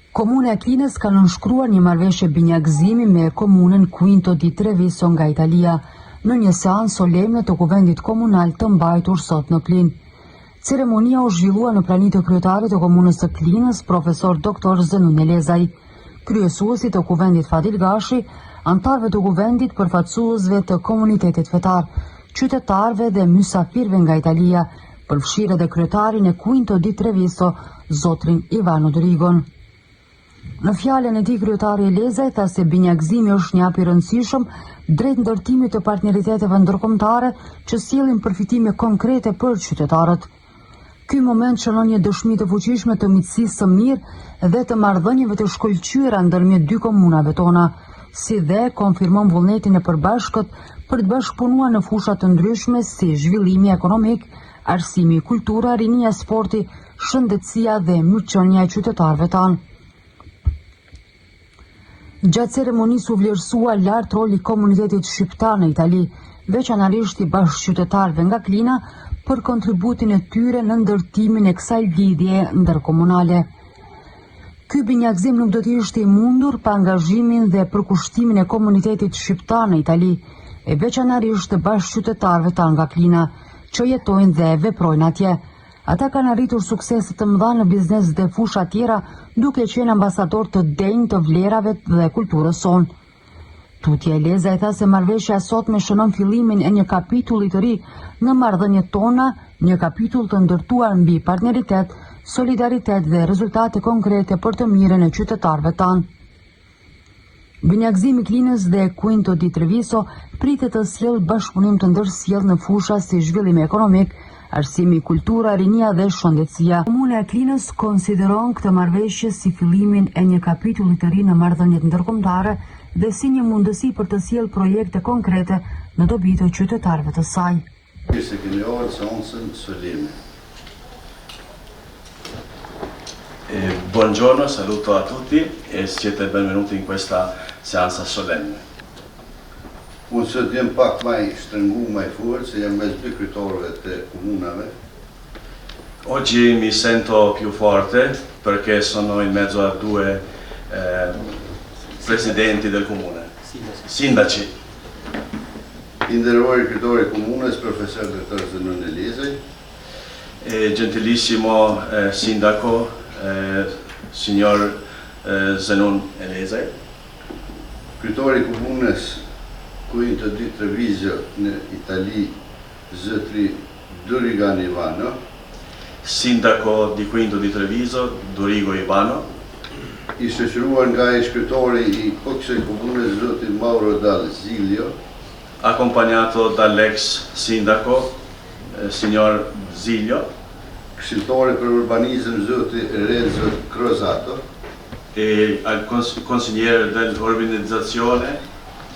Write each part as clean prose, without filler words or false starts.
Komuna e Klinës ka nënshkruar një marrëveshje binjakëzimi me komunën Quinto di Treviso nga Italia në një seancë solemne të kuvendit komunal të mbajtur sot në Klinë. Ceremonia u zhvillua në praninë të kryetarit të komunës së Klinës, profesor Dr. Zenun Elezaj, kryesuesit të kuvendit Fadil Gashi, antarëve të kuvendit, përfaqësuesve të komunitetit fetar, qytetarëve dhe mysafirëve nga Italia, përfshirë edhe kryetarin e Quinto di Treviso, zotrin Ivano Dorigon. Në fjalën e tij kryetari Elezaj tha se binjakëzimi është një hap i rëndësishëm drejt ndërtimit të partneriteteve ndërkombëtare që sjellin përfitime konkrete për qytetarët. Ky moment shënon një dëshmi të fuqishme të miqësisë së mirë dhe të marrëdhënieve të shkëlqyera ndërmjet dy komunave tona, si dhe konfirmon vullnetin e përbashkët për të bashkëpunuar në fusha të ndryshme si zhvillimi ekonomik, arsimi, kultura, rinia, sporti, shëndetësia dhe mirëqenia e qytetarëve tanë. Gjatë ceremonisë u vlerësua lart roli i komunitetit shqiptar në Itali, veçanërisht i bashkëqytetarëve nga Klina, për kontributin e tyre në ndërtimin e kësaj lidhje ndërkomunale. Ky binjakëzim nuk do të ishte i mundur pa angazhimin dhe përkushtimin e komunitetit shqiptar në Itali, e veçanërisht të bashkëqytetarëve tanë nga Klina, që jetojnë dhe veprojnë atje. Ata kanë arritur suksese të mëdha në biznes dhe fusha tjera, duke qenë ambasador të denjë të vlerave dhe kulturës sonë. Tutje Elezaj tha se marrëveshja sotme shënon fillimin e një kapitulli të ri në marrëdhëniet tona, një kapitull të ndërtuar mbi partneritet, solidaritet dhe rezultate konkrete për të mirën e qytetarëve tanë. Binjakëzimi i Klinës dhe Quinto di Treviso pritet të sjellë bashkëpunim të ndërsjellë në fusha si zhvillimi ekonomik, arsimi, kultura, rinia dhe shëndetësia. Komuna e Klinës konsideron këtë marrëveshje si fillimin e një kapitulli të ri në marrëdhëniet ndërkombëtare dhe si një mundësi për të sjellë projekte konkrete në dobi të qytetarëve të saj. Buongiorno, saluto a tutti e siete benvenuti in questa seanza solenne. Unë sot jem pak maj shtrëngu, maj fort, se jam mes dy kryetarëve të komunave. Oggi mi sento più forte perché sono in mezzo a due presidenti del comune, sindaci. I nderuari kryetari i komunës, profesor Dr. Zenun Elezaj. Gentilissimo sindaco, signor Zenun Elezaj. Kryetari i komunës Quinto di Treviso në Itali, zotri Dorigon Ivano. Sindaco di Quinto di Treviso, Dorigo Ivano. I shoqëruar nga ish kryetari i kësaj komune, zoti Mauro Dal Zilio. Accompagnato dall'ex sindaco, signor Zilio. Këshilltari për urbanizëm, zoti Renzo Crozato. E al consigliere dell'organizzazione,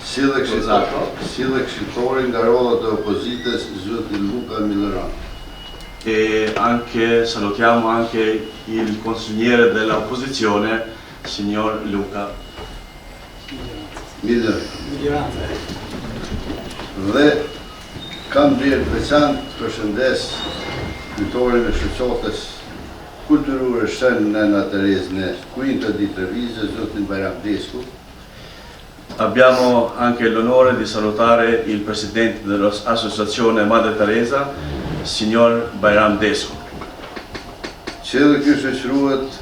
Si dhe këshilltari nga rollat e opozitës, zoti Luca Milleran. E anche salutiamo anche il consigliere dell'opposizione, signor Luca Milleran. Dhe kam vlerë veçantë përshëndes kryetarin e shoqatës kulturore Shën Nena Terezë në Quinto di Treviso, zotin Bajram Desku. Abbiamo anche l'onore di salutare il presidente dell'associazione Madre Teresa, signor Bajram Desku. Që edhe kjo shoqërohet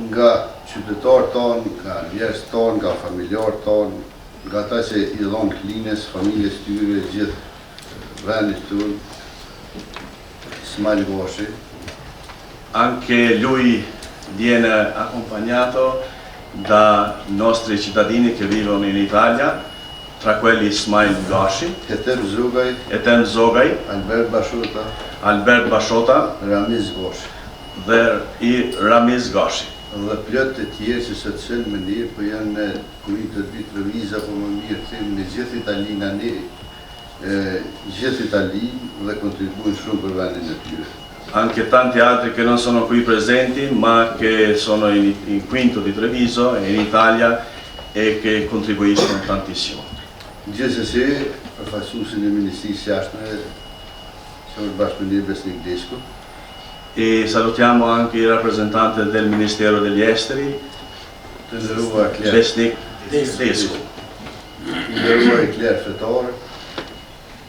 nga qytetarët tanë, nga njerëz tanë, nga familjarët tanë, nga ata që i dhonë Klinës, familjes tyre, gjithë vendit tonë, Ismail Gashi. Anche lui viene accompagnato da nostri cittadini che vivono in Italia, tra quelli Ismail Gashi, Etem Zogaj, Albert Bashota Ramiz Gashi. dhe Ramiz Gashi. Dhe plot të tjerë që sot çelën me ne, po janë në Quinto di Treviso, apo më mirë them në gjithë Italinë, gjithë Italinë dhe kontribuojnë shumë për vendin e tyre. Anche tanti altri che non sono qui presenti, ma che sono in Quinto di Treviso e in Italia e che contribuiscono tantissimo. Gjithsesi, përfaqësuesin e Ministrisë Jashtme, signor Bashkëpunimi Besnik Desku. E salutiamo anche il rappresentante del Ministero degli Esteri, Të nderuar Kler, Besnik Tedesco. të nderuar Kler fetar,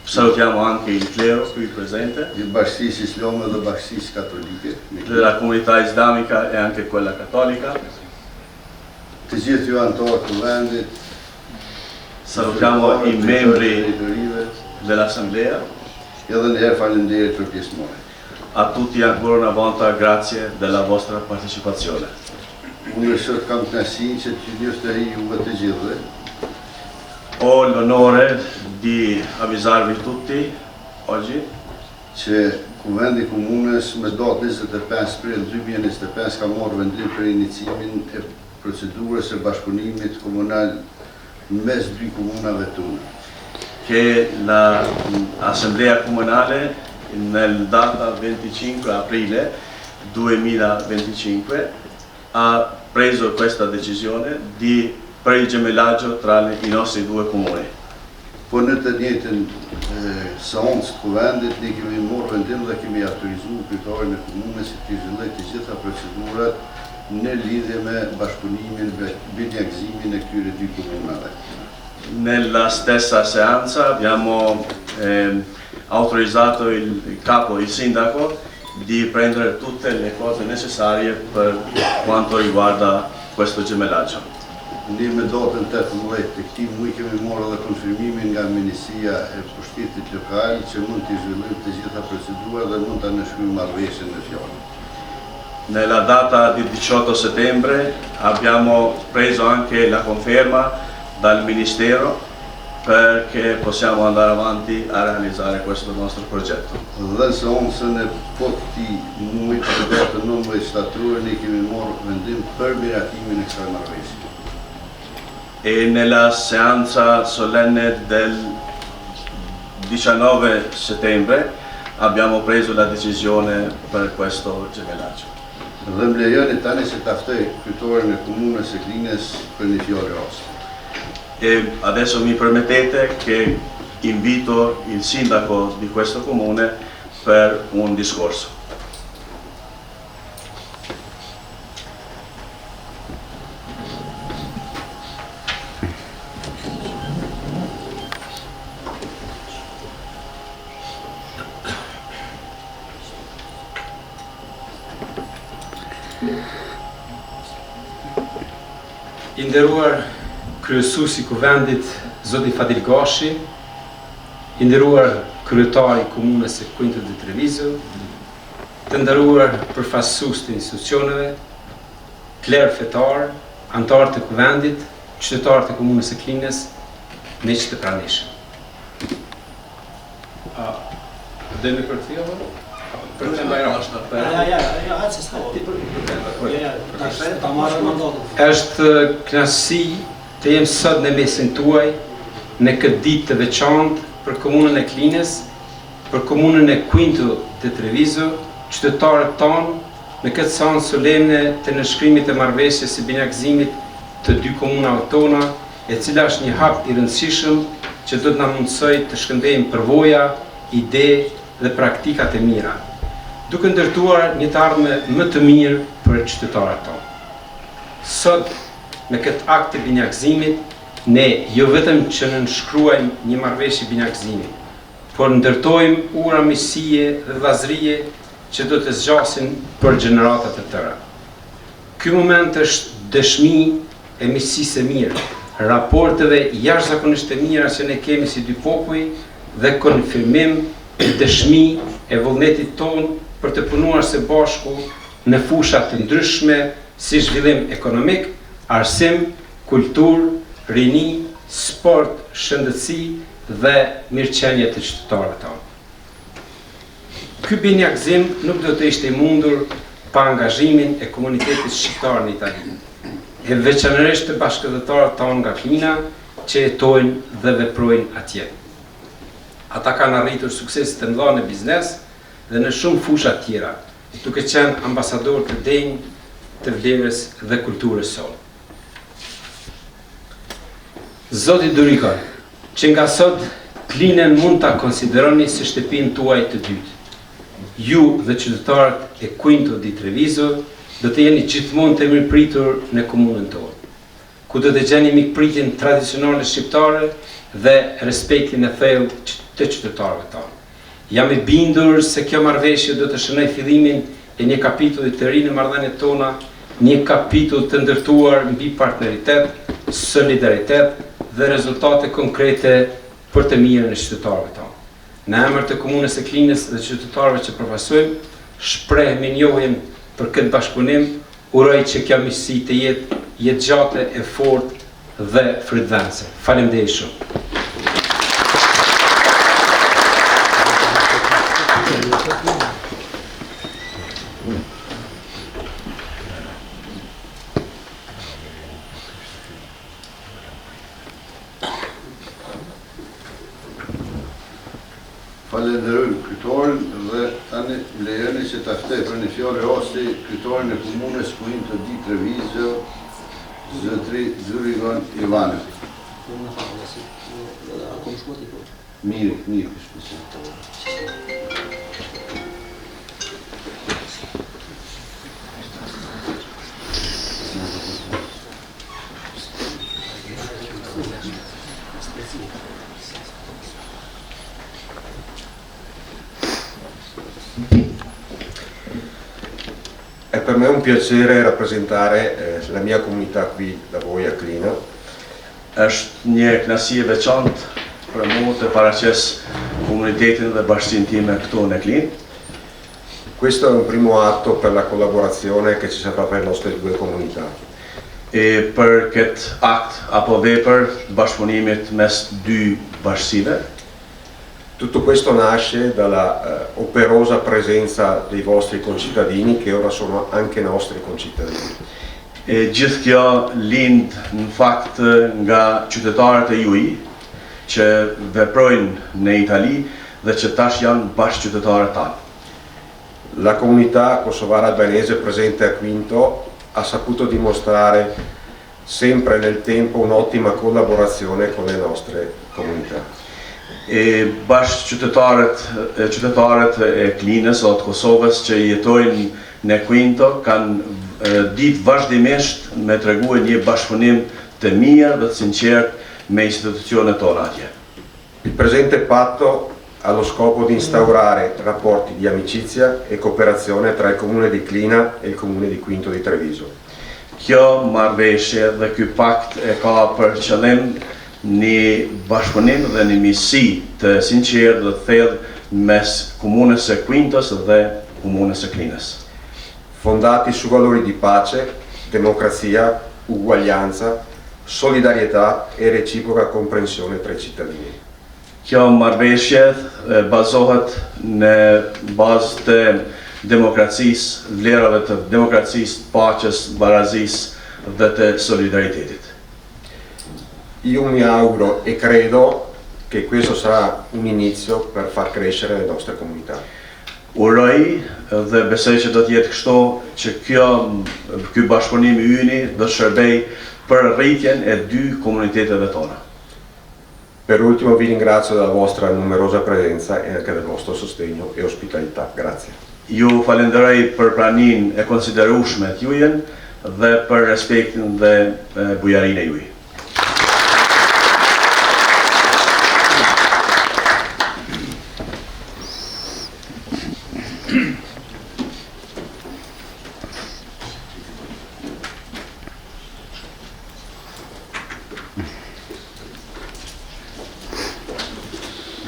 Salutiamo anche il clero qui presente, i bashkësisë islame dhe bashkësisë katolike, della comunità islamica e anche quella cattolica. të gjithë ju anëtarë të vendit, Salutiamo i membri drejtorive, dell'assemblea. edhe një herë faleminderit për pjesëmarrjen. A tutti ancora una volta grazie della vostra partecipazione. Unë sot kam kënaqësinë që të njëftoj juve të gjithëve, Ho l'onore di avvisarvi tutti oggi që Kuvendi Komunës me datë 25 prill 2025 ka marrë vendim për iniciimin e procedurës së bashkëpunimit komunal mes dy komunave tona. che l'Assemblea Comunale nel data 25 aprile 2025 ha preso questa decisione per il gemellaggio tra i nostri due comuni. Po në të njëjtën seancë të Kuvendit ne kemi marrë vendim dhe kemi autorizuar kryetarin e komunës që të zhvillojë të gjitha procedurat në lidhje me bashkëpunimin dhe binjakëzimin e këtyre dy komunave. Nella stessa seanza abbiamo autorizzato il capo, il sindaco, di prendere tutte le cose necessarie per quanto riguarda questo gemellaggio. Ne me datën 18 të këtij muaji kemi marrë edhe konfirmimin nga Ministria e Pushtetit Lokal që mund të zhvillojmë të gjitha procedurat dhe mund ta nënshkruajmë marrëveshjen në fjalë. Nella data di 18 settembre abbiamo preso anche la conferma dal Ministero perché possiamo andare avanti a realizzare questo nostro progetto. Dhe në seancën e po këtij muaji të datën 19 shtator ne kemi marrë vendim për miratimin e kësaj marrëveshje. E nella seanza solenne del 19 settembre abbiamo preso la decisione per questo gemellaggio. Dhe më lejoni tani që taftoj kryetarin e komunës së Klinës për një fjalë rast. E adesso mi permettete che invito il sindaco di questo comune per un discorso. I nderuar kryesuesi i Kuvendit, zoti Fadil Gashi, i nderuar kryetari i komunës së Quinto di Treviso, të nderuar përfaqësues të institucioneve, kler fetar, anëtarë të Kuvendit, qytetarë të komunës së Klinës, miq të pranishëm. Dëmi për të fillur? Për të mbajtur. Është kënaqësi të jem sot në mesin tuaj në këtë ditë të veçantë për komunën e Klinës, për komunën e Quinto di Treviso, qytetarët tonë në këtë seancë solemne të nënshkrimit të marrëveshjes së binjakëzimit të dy komunave tona, e cila është një hap i rëndësishëm që do të na mundsojë të shkëmbejmë përvoja, ide dhe praktikat e mira, duke ndërtuar një të ardhme më të mirë për qytetarët tonë. Sot, me këtë akt të binjakëzimit, ne jo vetëm që nënshkruajmë një marrëveshje binjakëzimi, por ndërtojmë ura miqësie dhe vllazërie që do të zgjasin për gjeneratat të tëra. Ky moment është dëshmi e miqësisë së mirë, raporteve jashtëzakonisht të mira që ne kemi si dy popull dhe konfirmim e dëshmi e vullnetit tonë për të punuar së bashku në fusha të ndryshme si zhvillim ekonomik, arsim, kulturë, rini, sport, shëndetësi dhe mirëqenie të qytetarëve tonë. Ky binjakëzim nuk do të ishte i mundur pa angazhimin e komunitetit shqiptar në Itali, e veçanërisht të bashkëdhëtarët tonë nga Klina që jetojnë dhe veprojnë atje. Ata kanë arritur sukseset të mëdha në biznes dhe në shumë fusha tjera, duke qenë ambasador të denjë të vlerës dhe kulturës sonë. Zoti Durika, që nga sot Klinën mund ta konsideroni si shtëpinë tuaj të dytë. Ju dhe qytetarët e Quinto di Treviso do të jeni gjithmonë të mirëpritur në komunën tonë. ku do të gjeni mikpritjen tradicionale shqiptare dhe respektin e thellë të qytetarëve tanë. Jam i bindur se kjo marrëveshje do të shënojë fillimin e një kapitulli të ri në marrëdhëniet tona, një kapitull të ndërtuar mbi partneritet, solidaritet dhe rezultate konkrete për të mirën e qytetarëve tanë. Në emër të komunës së Klinës dhe qytetarëve që përfaqësojmë, shpreh minjohjen për këtë bashkëpunim, uroj që kjo miqësi të jetë jetëgjate, e fortë dhe frydhënëse. Faleminderit shumë. Falenderojmë kryetorin dhe tani lejoni që ta ftoj për një fjalë rasti kryetorin e komunës Kuinto di Treviso, zotri Zurigon Ivano. Mirë, È per me un piacere rappresentare la mia comunità qui da voi a Klina. Është një kënaqësi e veçantë për mua të paraqes komunitetin dhe bashkësinë time këtu në Klinë. Questo è un primo atto per la collaborazione che ci sarà per le nostre due comunità. E për këtë akt apo vepër të bashkëpunimit mes dy bashkësive. Tutto questo nasce dalla operosa presenza dei vostri concittadini che ora sono anche nostri concittadini. E gjithë kjo lind në fakt nga qytetarët e juaj që veprojnë në Itali dhe që tash janë bashkëqytetarët tanë. La comunità kosovara albanese presente a Quinto ha saputo dimostrare sempre nel tempo un'ottima collaborazione con le nostre comunità. E qytetarët e Klinës o të Kosovës që jetojnë në Quinto kanë ditë vazhdimisht me treguar një bashkëpunim të mirë dhe të sinqert me istitucionet tona atje. Il presente patto ha lo scopo di instaurare rapporti di amicizia e cooperazione tra il comune di Klina e il comune di Quinto di Treviso. Kjo marrëveshje dhe ky pakt e ka për qëllim një bashkëpunim dhe një miqësi të sinqertë dhe të thellë mes komunës së Quintos dhe komunës së Klinës. Fondati su valori di pace, democrazia, uguaglianza, solidarietà e reciproca comprensione tra i cittadini. Kjo marrëveshje bazohet në bazë të demokracisë, vlerave të demokracisë, paqes, barazisë dhe të solidaritetit. Io mi auguro e credo che questo sarà un inizio per far crescere le nostre comunità. Uroj dhe besoj që do të jetë kështu që ky bashkëpunim i yni do të shërbej për rritjen e dy komuniteteve tona. Per ultimo vi ringrazio della vostra numerosa presenza e anche del vostro sostegno e ospitalità. Grazie. Ju falenderoj për praninë e konsiderueshme të juaj dhe për respektin dhe bujarinë e juaj.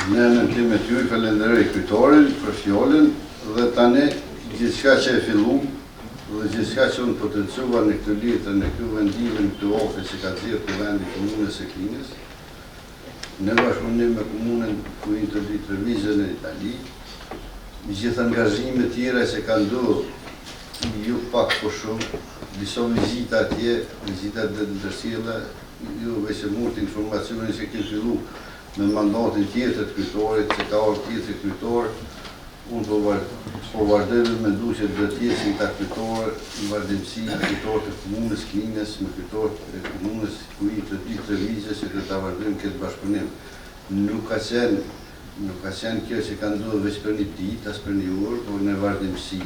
Në nëntim e tyre falenderoj kryetorin për fjalën dhe tani gjithçka që e filluam dhe gjithçka që unë potencuar në këtë letër, në këtë vendim, në këtë ofër që ka dhirë të vendi komunës së Klinës, në bashkëpunim me komunën Kuinto di Treviso në Itali, gjithë angazhimet tjera që kanë ndodhur ju pak po shumë, disa vizita atje, vizita dhe ndërsjella, ju veç mund të informacionin që ke fillu me mandatin tjetër të kryetorit, që ka orë tjetër kryetor, unë po vazhdojmë me ndu që dhe tjetër që ka kryetor në vazhdimësi, kryetor të komunës Klinës, me kryetor të komunës Kuinto di Treviso që dhe ta vazhdojmë këtë bashkëpunim. Nuk ka qenë kjo që ka ndodhur veç për një ditë, as për një orë, por në vazhdimësi.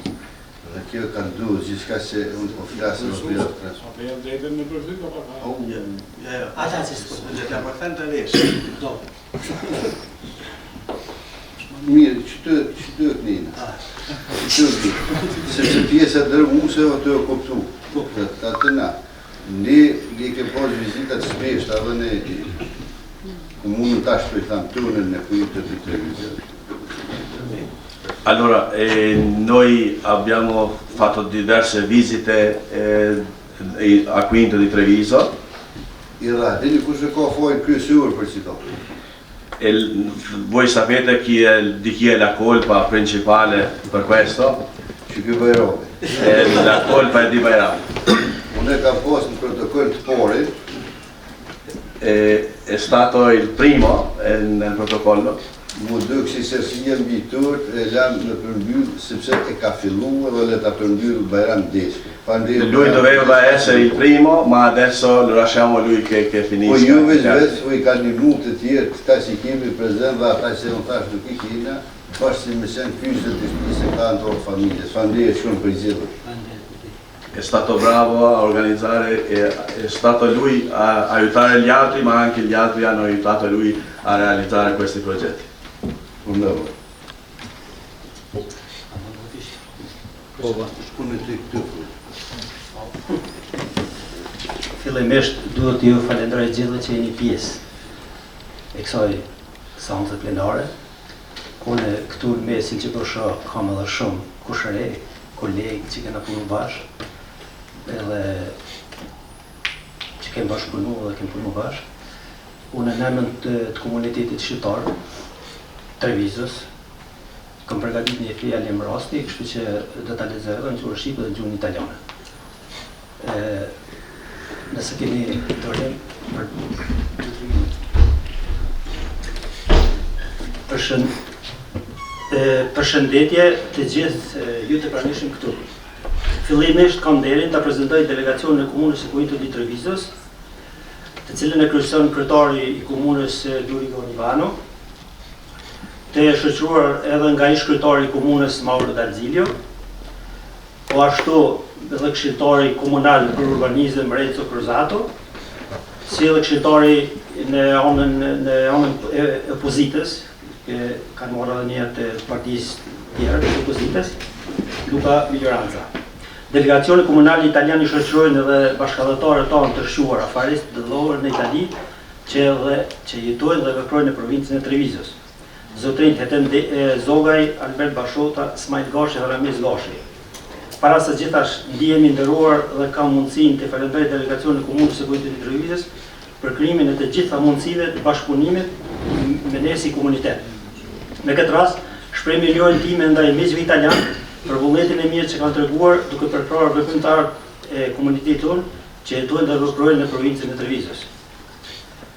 Dhe kjo ka ndu gjithçka që unë po flasë në bërë. Ata që s'po. Le t'ja përthen të resh. Mirë, që të kënina. Sepse pjesë e dërmuse o të koptu. Atë na. Ne ke pas vizitat shpesh, edhe ne comunën tash po I tham tunën në Quinto di Treviso. Allora, noi abbiamo fatto diverse visite a Quinto di Treviso. Dini kush e ka fojnë kryesor për çito. Voi sapete di chi è la colpa principale per questo? Që ky Bajrami. La colpa è di Bajrami. Unë kam pas në protokoll të parin. È stato il primo nel protocollo. Mu duk si sërsia mbi turt e lam në përmbyll sepse e ka filluar dhe le ta përmbyll Bajram Deshko. Lui doveva essere il primo, ma adesso lo lasciamo lui che finisca. Po juve vetë u I kanë një lumë të tjerë, këta që kemi prezent dhe ata që unë tash nuk I kena, bashkë si me sen fyzët të shpi se ka në torë familje. Fandeje shumë për gjithë. È stato bravo a organizzare, è stato lui a aiutare gli altri, ma anche gli altri hanno aiutato lui a realizzare questi progetti. Fillimisht duhet ju falenderoj gjithë që jeni pjesë e kësaj seance plenare. Unë këtu në mesin që po shoh kam edhe shumë kushëre, kolegë që kena punu bashkë, edhe që kemë bashkëpunu dhe kemë punu bashkë. Unë në emën të komunitetit shqiptar, Trevisos, kam përgatit një fjalë më rasti, kështu që do ta lexoj edhe në gjuhën shqipe dhe në gjuhën italiane. Nëse keni dorën përshëndetje të gjithë ju të pranishëm këtu. Fillimisht kam nderin ta prezantoj delegacionin e komunës së Quinto di Trevisos, të cilën e kryeson kryetari I komunës Durigo Ivano, të shoqëruar edhe nga ish kryetari I komunës Mauro D'Arzilio, po ashtu edhe këshilltari komunal për urbanizëm Renzo Cruzato, si edhe këshilltari në anën e opozitës, që kanë marrë edhe një të partisë tjerë të opozitës, Luca Miglioranza. Delegacioni komunal italian I shoqërojnë edhe bashkëdhëtarët tanë të shquar afaristë dëllorë në Itali, që jetojnë dhe veprojnë në provincën e Trevisos. Zotrinjt Heten Zogaj, Albert Bashota, Smajt Gashi dhe Ramiz Gashi. Para së gjithash, ndihemi nderuar dhe kam mundësinë të falenderoj delegacionin e komunës së Quinto di Trevisos për krijimin e të gjitha mundësive të bashkëpunimit me ne si komunitet. Në këtë rast, shpreh milionin time ndaj miqve italian për vullnetin e mirë që kanë treguar duke përkrahur veprimtarët e komunitetit tonë që jetojnë dhe veprojnë në provincën e Trevisos.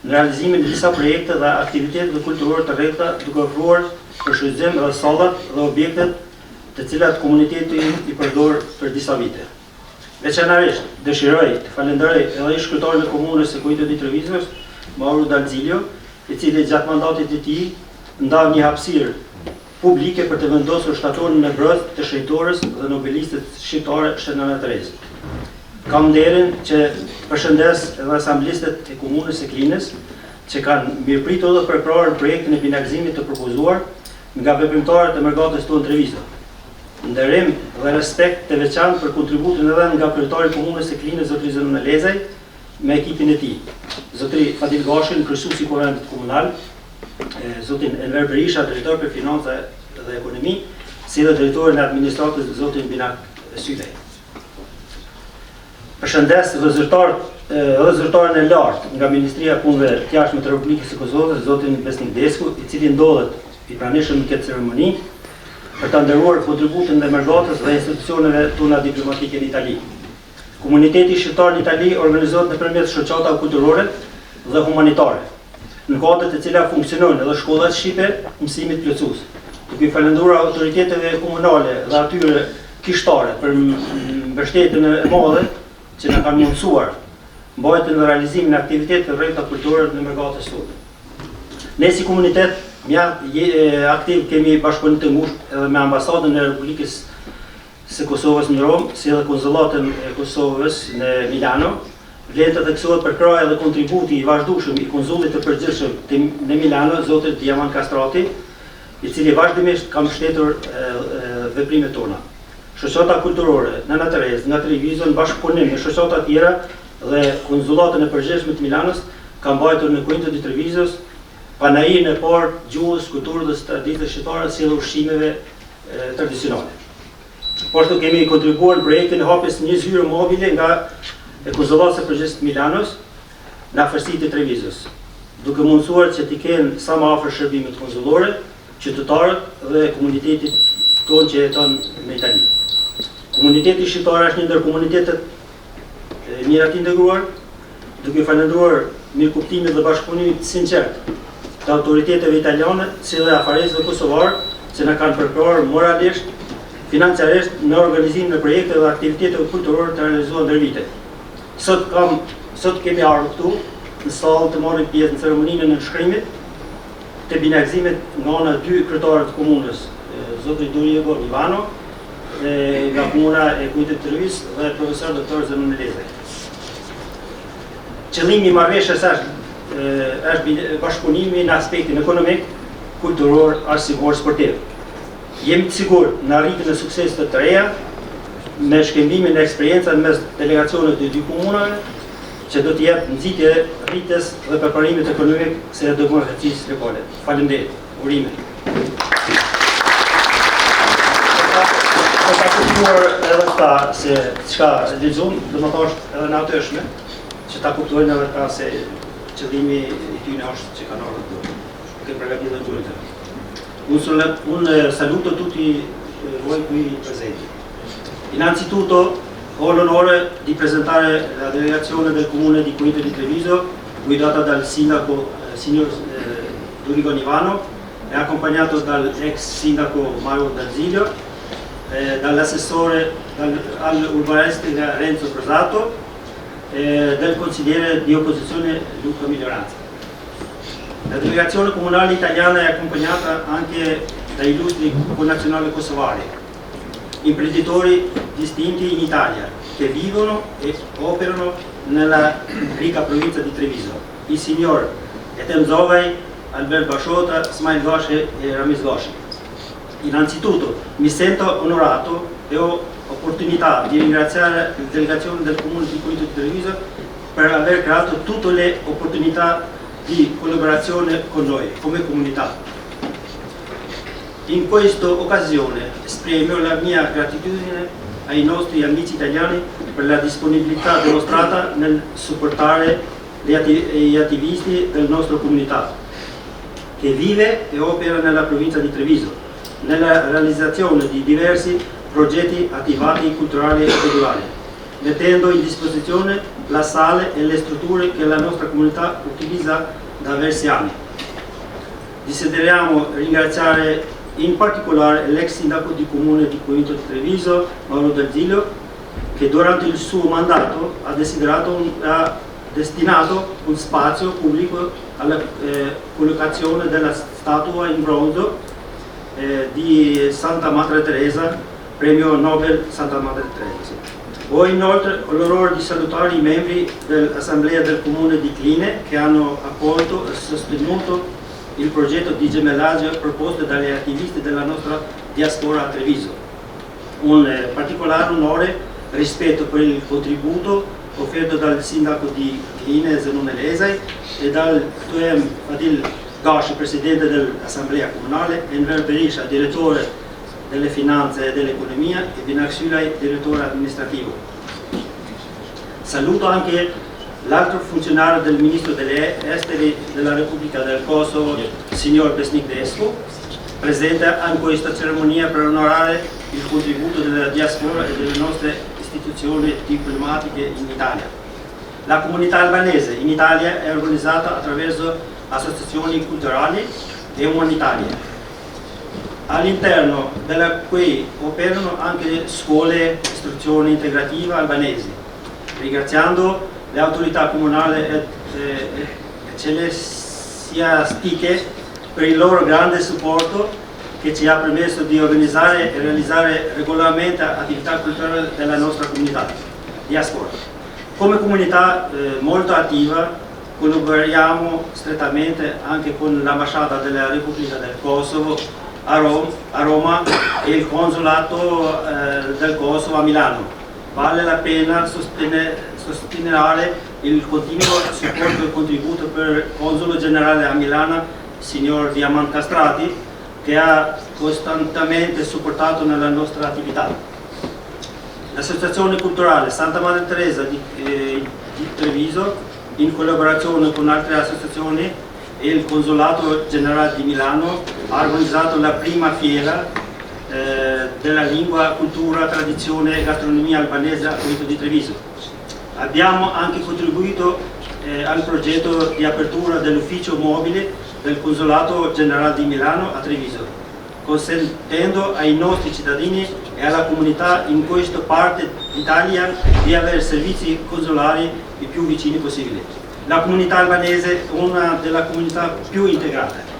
Në realizimin e disa projekte dhe aktivitete kulturore të rrethta duke ofruar për shfrytëzim dhe sallat dhe objektet të cilat komuniteti I përdor për disa vite. Veçanërisht dëshiroj të falenderoj edhe ish kryetarin e komunës së Quinto di Trevisos, Mauro D'Arzilio, I cili gjatë mandatit të tij ndau një hapësirë publike për të vendosur shtatonin e brëth të shenjtorës dhe nobelistët shqiptare Shënana Terez. Kam nderin që përshëndes edhe asamblistët e komunës së Klinës, që kanë mirëpritur dhe përkrahur projektin e binakëzimit të propozuar nga veprimtarët e mërgatës tonë Treviso. Nderim dhe respekt të veçantë për kontributin edhe nga kryetari I komunës së Klinës, zotri Zenon Lezaj, me ekipin e tij. Zotri Fadil Gashin, kryesues I Kuventit Komunal, zotin Enver Berisha, drejtor për financa dhe ekonomi, si dhe drejtorin e administratës zotin Binak Sylej. Përshëndes dhe zyrtarin e lartë nga Ministria e Punëve të Jashtme të Republikës së Kosovës, zotin Besnik Desku, I cili ndodhet I pranishëm në këtë ceremoni, për të nderuar kontributin dhe mërgatës dhe institucioneve tona diplomatike në Itali. Komuniteti shqiptar në Itali organizohet nëpërmjet shoqata kulturore dhe humanitare, në kuadër të cila funksionojnë edhe shkollat shqipe mësimit plotësues. Duke falenderuar autoriteteve komunale dhe atyre kishtare për mbështetjen e madhe që na kanë mundësuar mbajtjen dhe realizimin e aktiviteteve të rrethta kulturore në mërgatës tonë. Ne si komunitet aktiv kemi bashkëpunim të ngushtë edhe me ambasadën e Republikës së Kosovës në Rom, si edhe konsulatën e Kosovës në Milano. Vlen të theksohet për kraja dhe kontributi i vazhdueshëm i konsullit të përgjithshëm në Milano, zotit Diamant Kastrati, i cili vazhdimisht ka mbështetur veprimet tona. Shoqata kulturore Nana Terezë nga Treviso në bashkëpunim me shoqata tjera dhe konsullatën e përgjithshme të Milanos ka mbajtur në Quinto di Trevisos panajirin e parë gjuhës, kulturës dhe traditës shqiptare si edhe ushqimeve tradicionale. Por të kemi kontribuar në projektin e hapjes një zyre mobile nga konsullatës e përgjithshme të Milanos në afërsitë të Trevisos, duke mundësuar që t'i kenë sa më afër shërbimet konsullore, qytetarët dhe komunitetit tonë që jeton në Itali. Komuniteti shqiptar është një ndër komunitetet mirat integruar, duke falendruar mirëkuptimit dhe bashkëpunimit sinqert të autoriteteve italiane, si dhe afaresëve kosovar, që na kanë përkrahur moralisht, financiarisht në organizimin e projekte dhe aktiviteteve kulturore të realizuar ndër vite. Sot kemi ardhur këtu në sallë të marrim pjesë në ceremoninë e nënshkrimit të binakëzimit nga ana dy kryetarë të komunës, zoti Durigo Ivano, nga komuna e Quinto di Treviso dhe profesor doktor Zenon Elezaj. Qëllimi i marrëveshjes është bashkëpunimi në aspektin ekonomik, kulturor, arsimor, sportiv. Jemi të sigurt në arritjen e suksesit të reja me shkëmbimin e eksperiencave mes delegacioneve të dy komunave, që do të jep nxitje rritjes dhe përparimit ekonomik së demokracisë lokale. Faleminderit. Urime. Ka kuptuar edhe ta se çka lexuam, domethënë edhe në atëshme, që ta kuptojnë edhe ta se qëllimi i tyre është që kanë ardhur këtu. Che përgatitur tutto. Un saluto tutti voi qui presenti. Innanzitutto ho l'onore di presentare la delegazione del comune di Quinto di Treviso, guidata dal sindaco signor Durigo Ivano e accompagnato dal ex sindaco Mario D'Arzilio, dall'assessore all'urbanistica Renzo Prosato e del consigliere di opposizione Luca Miglioranza. La delegazione comunale italiana è accompagnata anche da illustri connazionali kosovari, imprenditori distinti in Italia che vivono e operano nella ricca provincia di Treviso, il signor Etem Zovaj, Albert Bashota, Smail Gashi e Ramiz Gashi. Innanzitutto mi sento onorato e ho opportunità di ringraziare la delegazione del comune di Quinto di Treviso per aver creato tutte le opportunità di collaborazione con noi come comunità. In questa occasione esprimo la mia gratitudine ai nostri amici italiani per la disponibilità dimostrata nel supportare gli attivisti della nostra comunità che vive e opera nella provincia di Treviso, nella realizzazione di diversi progetti attivati culturali e culturali, mettendo in disposizione la sala e le strutture che la nostra comunità utilizza da diversi anni. Desideriamo ringraziare in particolare l'ex sindaco di comune di Quinto di Treviso, Mauro D'Arzilio, che durante il suo mandato ha destinato un spazio pubblico alla collocazione della statua in bronzo di Santa Madre Teresa, premio Nobel Santa Madre Teresa. Ho inoltre l'onore di salutare i membri dell'Assemblea del Comune di Cline che hanno accolto e sostenuto il progetto di gemellaggio proposto dagli attivisti della nostra diaspora a Treviso. Un particolare onore rispetto per il contributo offerto dal sindaco di Cline Zenon Elezaj e dal Tuem Adil Gashi, presidente dell'Assemblea Comunale, Enver Berisha, direttore delle finanze e dell'economia, e Binak Sulaj, direttore amministrativo. Saluto anche l'altro funzionario del Ministro degli Esteri della Repubblica del Kosovo, signor Besnik Desku, presente in questa cerimonia per onorare il contributo della diaspora e delle nostre istituzioni diplomatiche in Italia. La comunità albanese in Italia è organizzata attraverso associazioni culturali e umanitarie, all'interno della cui operano anche scuole di istruzione integrativa albanesi, ringraziando le autorità comunali e ecclesiastiche per il loro grande supporto che ci ha permesso di organizzare e realizzare regolarmente attività culturali della nostra comunità diaspora. Come comunità molto attiva collaboriamo strettamente anche con l'ambasciata della Repubblica del Kosovo a Roma e il consolato del Kosovo a Milano. Vale la pena sostenere il continuo supporto e contributo per il console generale a Milano, signor Diamant Castrati, che ha costantemente supportato nella nostra attività. L'Associazione Culturale Santa Madre Teresa di Treviso, in collaborazione con altre associazioni e il Consolato Generale di Milano, ha organizzato la prima fiera della lingua, cultura, tradizione e gastronomia albanese a Quinto di Treviso. Abbiamo anche contribuito al progetto di apertura dell'ufficio mobile del Consolato Generale di Milano a Treviso, consentendo ai nostri cittadini e alla comunità in questa parte d'Italia di avere servizi consolari i più vicini possibili. La comunità albanese è una delle comunità più integrate.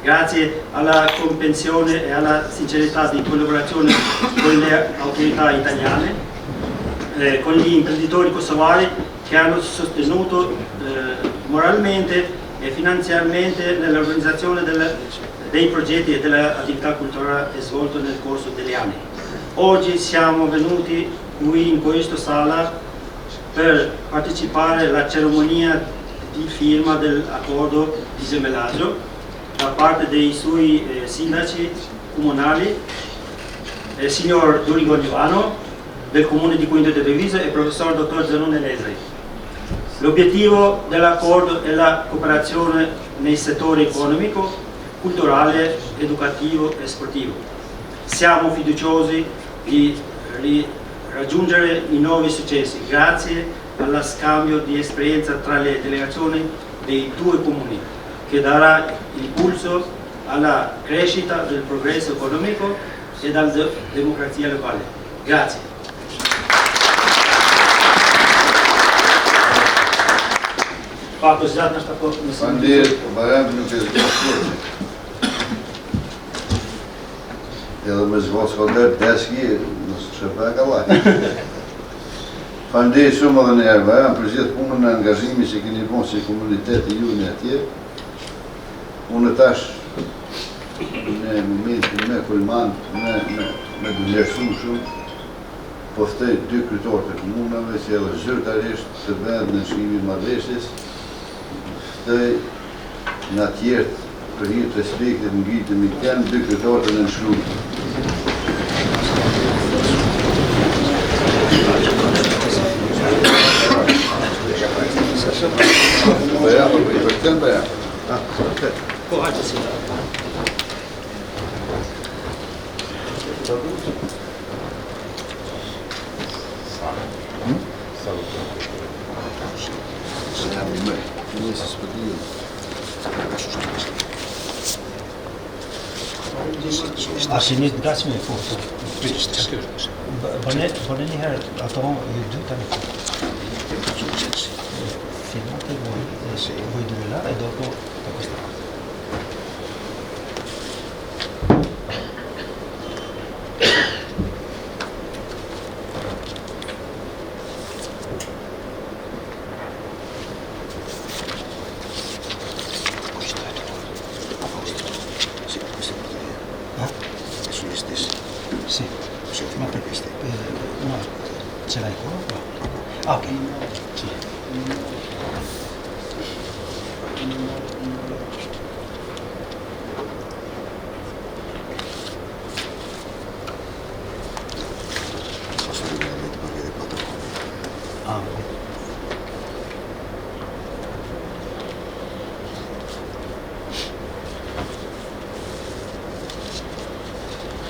Grazie alla comprensione e alla sincerità di collaborazione con le autorità italiane, con gli imprenditori kosovari che hanno sostenuto moralmente e finanziariamente nell'organizzazione dei progetti e delle attività culturali svolte nel corso degli anni. Oggi siamo venuti qui in questa sala per partecipare alla cerimonia di firma dell'accordo di gemellaggio da parte dei suoi sindaci comunali, signor Durigo Ivano del comune di Quinto di Treviso e professor dottor Zanone Lesri. L'obiettivo dell'accordo è la cooperazione nei settori economico, culturale, educativo e sportivo. Siamo fiduciosi di raggiungere i nuovi successi grazie allo scambio di esperienza tra le delegazioni dei due comuni, che darà impulso alla crescita del progresso economico e della democrazia locale. Grazie. Faleminderit, Bayram nuk e zgjodh. Edhe me zgjodh skoder deski, nëse çfarë ka vallë. Faleminderit shumë edhe një herë Bayram për gjithë punën e angazhimit që keni bërë si komuniteti juaj atje. Unë tash në momentin me kulman me vlerësuar shumë po ftoj dy kryetarë të komunave që edhe zyrtarisht të bëhen në shkrimin e marrëveshjes. Ftoj në tjerë për hir të respektit ngritëm i kanë dy kryetarë në nënshkruar. Arsenit nga që me foto. Bëne një herë ato ju dy tani. Filmate voi due là e dopo questa. Sì, ma per queste? No, ce l'hai qua? Ah, ok. Sì. Ah, ok.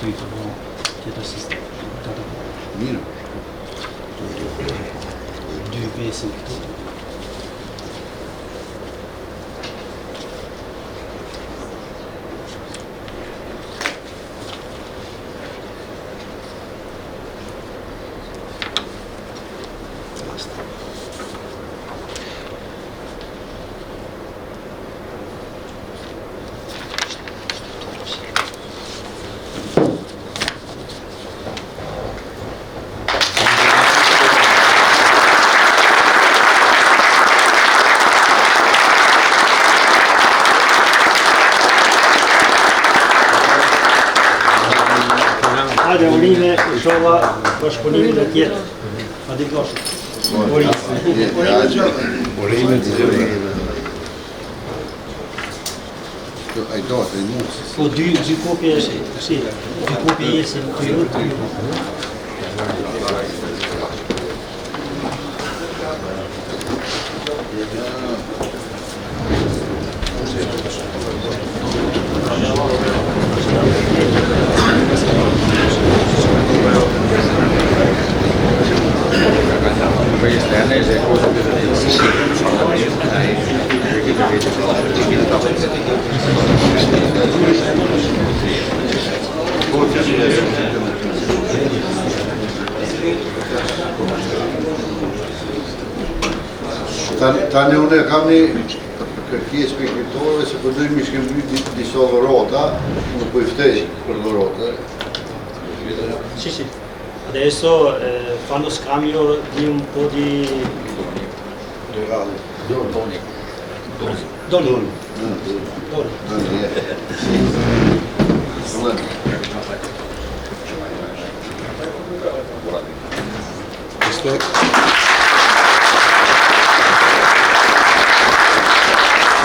Qui trovo chiedo assistenza. Mirë. Dy pjesë këtu. Hajde, urime, inshallah, bashkëpunimin e tjetër. A di gosh. Urime të gjithë. Ai do të mos. Po dy kopje si, dy kopje jesin këtu. Tani unë kam një kërkesë për kriptorëve se po dojmë shkëmbyti disa dhurata, unë po i ftej për dhurata. Sì. Adesso fanno scambio di un po' di doni.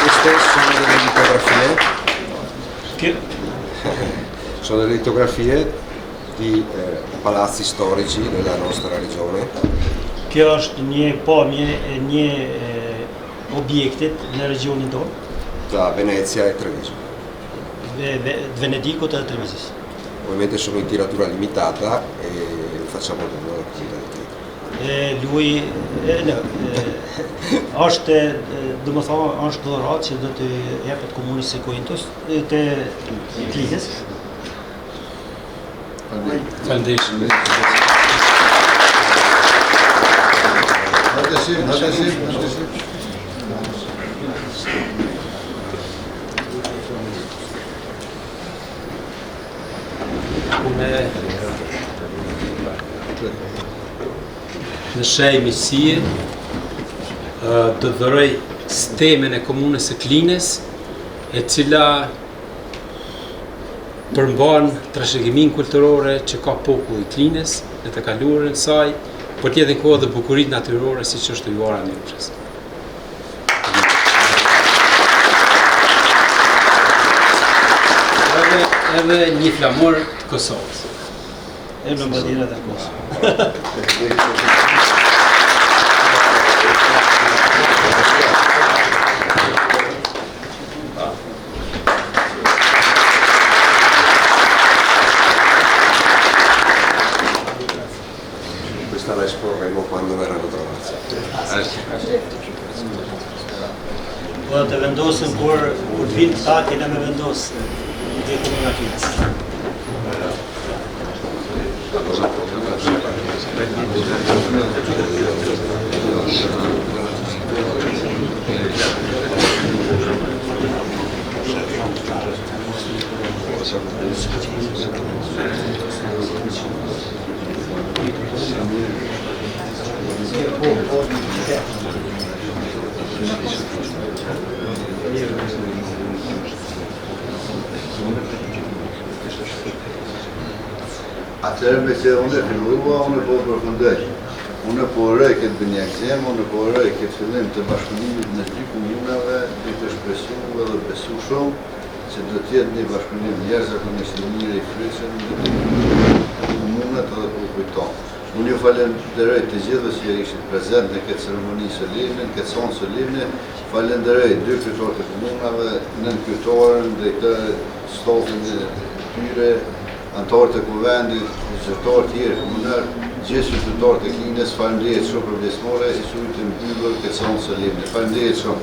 Queste sono delle litografie. Che? Sono delle litografie di palazzi storici della nostra regione. Kjo është një pamje e një objektit në regionin tonë, Da Venezia e Treviso. Venedikut dhe Trevisis. Ovviamente sono in tiratura limitata e lo facciamo per loro comunità. Lui është, do më thonë, është dhuratë që do të jepet komunës së Kuintos të Klinës. Foundation. Në shej misie do dhuroj stemen e komunës së Klinës, e cila përmban trashëgimin kulturore që ka populli i Klinës në të kaluarën e saj, por tjetër kohë dhe bukuritë natyrore siç është Juara e Mjofshës. Edhe një flamur të Kosovës. E në bandira të Kosovës. Questa la esporremo quando verranno trovati. Po të vendosin kur të vinë ta kena me vendos dhe komuna Klinës. Atëherë me që unë e fillua, unë po përfundoj. Unë po uroj këtë bënjakëzim, unë po uroj këtë fillim të bashkëpunimit në dy komunave, duke të shpresu edhe besu shumë që do t'jetë një bashkëpunim jashtëzakonisht i mirë i fryqëm në komunat edhe popullit tonë. Unë ju falenderoj të gjithëve që ishit prezent në këtë ceremoni solemne, në këtë sonë solemne. Falenderoj dy kryetarët të komunave, nën kryetarën dhe këtë stafin e tyre, antarët e kuvendit, zyrtarët tjerë komunar, gjithë qytetarët e Klinës. Faleminderit shumë për vlesmore, i sujtë mbyllur këtë sonë solemne. Faleminderit shumë.